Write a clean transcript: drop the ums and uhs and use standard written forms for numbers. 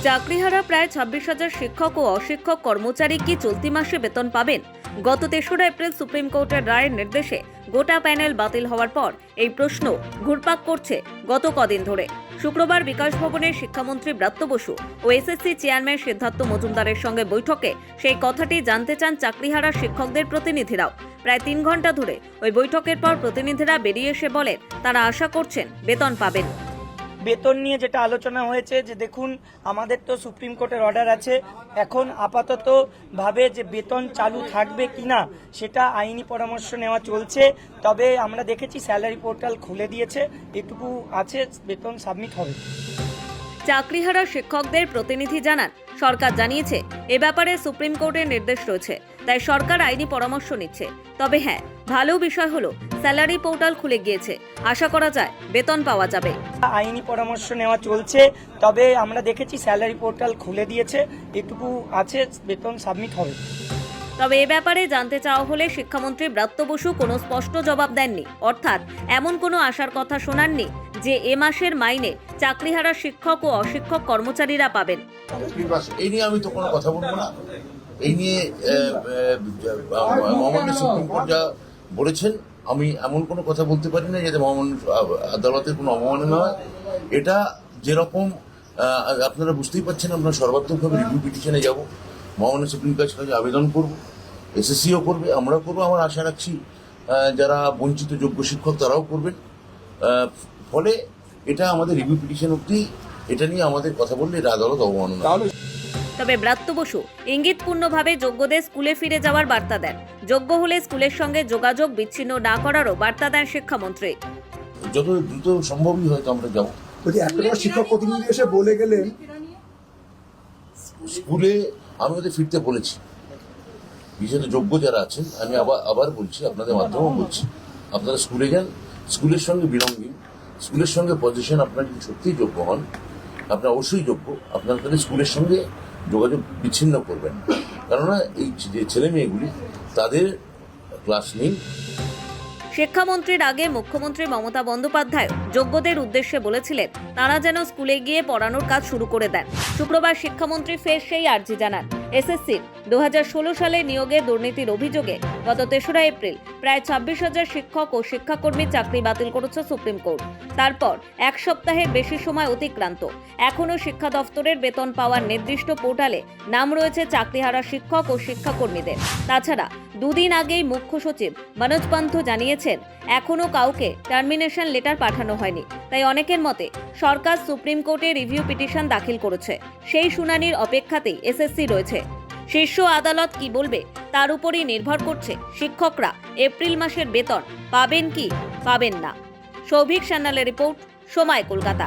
চাকরিহারা প্রায় 26,000 শিক্ষক ও অশিক্ষক কর্মচারী কি চলতি মাসে বেতন পাবেন? গত 3রা এপ্রিল সুপ্রিম কোর্টের রায়ের নির্দেশে গোটা প্যানেল বাতিল হওয়ার পর এই প্রশ্ন ঘুরপাক করছে গত কদিন ধরে। শুক্রবার বিকাশ ভবনে শিক্ষামন্ত্রী ব্রাত্য বসু ও এসএসসি চেয়ারম্যান সিদ্ধার্থ মজুমদারের সঙ্গে বৈঠকে সেই কথাটি জানতে চান চাকরিহারা শিক্ষকদের প্রতিনিধিরাও। প্রায় 3 ঘন্টা ধরে ওই বৈঠকের পর প্রতিনিধিরা বেরিয়ে এসে বলেন তারা আশা করছেন বেতন পাবেন। বেতন নিয়ে যেটা আলোচনা হয়েছে যে দেখুন, আমাদের তো সুপ্রিম কোর্টের অর্ডার আছে, এখন আপাতত ভাবে যে বেতন চালু থাকবে কিনা সেটা আইনি পরামর্শ নেওয়া চলছে। তবে আমরা দেখেছি স্যালারি পোর্টাল খুলে দিয়েছে, এটুকু আছে, বেতন সাবমিট হবে। চাকরিহারা শিক্ষকদের প্রতিনিধি জানান সরকার জানিয়েছে এ ব্যাপারে সুপ্রিম কোর্টের নির্দেশ রয়েছে, তাই সরকার আইনি পরামর্শ নিচ্ছে। তবে হ্যাঁ, ভালো বিষয় হলো স্যালারি পোর্টাল খুলে গিয়েছে, আশা করা যায় বেতন পাওয়া যাবে। আইনি পরামর্শ নেওয়া চলছে, তবে আমরা দেখেছি স্যালারি পোর্টাল খুলে দিয়েছে, এটুকু আছে, বেতন সাবমিট হবে। তবে এ ব্যাপারে জানতে চাওয়া হলে শিক্ষামন্ত্রী ব্রাত্য বসু কোনো স্পষ্ট জবাব দেননি, অর্থাৎ এমন কোনো আশার কথা শোনাননি যে এ মাসের মাইনে চাকরিহারা শিক্ষক ও অশিক্ষক কর্মচারীরা পাবেন। এই নিয়ে আমি তো কোনো কথা বলবো না। এই নিয়ে মহামান্য সুপ্রিম কোর্ট যা বলেছেন, আমি এমন কোনো কথা বলতে পারি না যাতে মহামান্য আদালতের কোনো অবমাননা হয়। এটা যেরকম আপনারা বুঝতেই পারছেন, আমরা সর্বাত্মকভাবে রিভিউ পিটিশনে যাব, মহামান্য সুপ্রিম কোর্টের কাছে আবেদন করব, এসএসসিও করবে, আমরাও করবো। আমার আশা রাখছি যারা বঞ্চিত যোগ্য শিক্ষক তারাও করবেন। ফলে এটা আমাদের রিভিউ পিটিশন অবধি এটা নিয়ে আমাদের কথা বললে এটা আদালত অবমাননা। তবে ব্রাত্য বসু ইঙ্গিতপূর্ণভাবে যোগ্যদের স্কুলে ফিরে যাওয়ার বার্তা দেন। যোগ্য হলে স্কুলের সঙ্গে যোগাযোগ বিচ্ছিন্ন না করারও বার্তা দেন শিক্ষামন্ত্রী। যত দ্রুত সম্ভবই হয়তো আমরা যাবো। একটা শিক্ষক প্রতিনিধি এসে বলে গেলেন স্কুলে আমি ওদের ফিরতে বলেছি, বিশেষত যোগ্য যারা আছেন। আমি আবার বলছি, আপনাদের মাধ্যমেও বলছি, আপনারা স্কুলে যান, স্কুলের সঙ্গে বিলঙ্গিং, স্কুলের সঙ্গে পজিশন, আপনারা যদি সত্যিই যোগ্য হন, আপনারা অবশ্যই যোগ্য, আপনারা তাহলে স্কুলের সঙ্গে যোগাযোগ বিচ্ছিন্ন করবেন। কেননা এই যে ছেলে মেয়েগুলি তাদের ক্লাস নেই। শিক্ষামন্ত্রীর আগে মুখ্যমন্ত্রী মমতা বন্দ্যোপাধ্যায় যোগ্যদের উদ্দেশ্যে বলেছিলেন তারা যেন স্কুলে গিয়ে পড়ানোর কাজ শুরু করে দেন। শুক্রবার শিক্ষামন্ত্রী ফের সেই আর্জি জানান। এসএসসির 2016 সালে নিয়োগে দুর্নীতির অভিযোগে গত 3রা এপ্রিল প্রায় 26,000 শিক্ষক ও শিক্ষাকর্মীর চাকরি বাতিল করেছে সুপ্রিম কোর্ট। তারপর 1 সপ্তাহের বেশি সময় অতিক্রান্ত, এখনও শিক্ষা দফতরের বেতন পাওয়ার নির্দিষ্ট পোর্টালে নাম রয়েছে চাকরিহারা শিক্ষক ও শিক্ষাকর্মীদের। তাছাড়া 2 দিন আগেই মুখ্য সচিব মনোজ পান্থ জানিয়েছেন এখনও কাউকে টার্মিনেশন লেটার পাঠানো হয়নি। তাই অনেকের মতে সরকার সুপ্রিম কোর্টে রিভিউ পিটিশন দাখিল করেছে, সেই শুনানির অপেক্ষাতেই এসএসসি রয়েছে। শীর্ষ আদালত কি বলবে তার উপরই নির্ভর করছে শিক্ষকরা এপ্রিল মাসের বেতন পাবেন কি পাবেন না। সৌভিক সান্যালের রিপোর্ট, সময়, কলকাতা।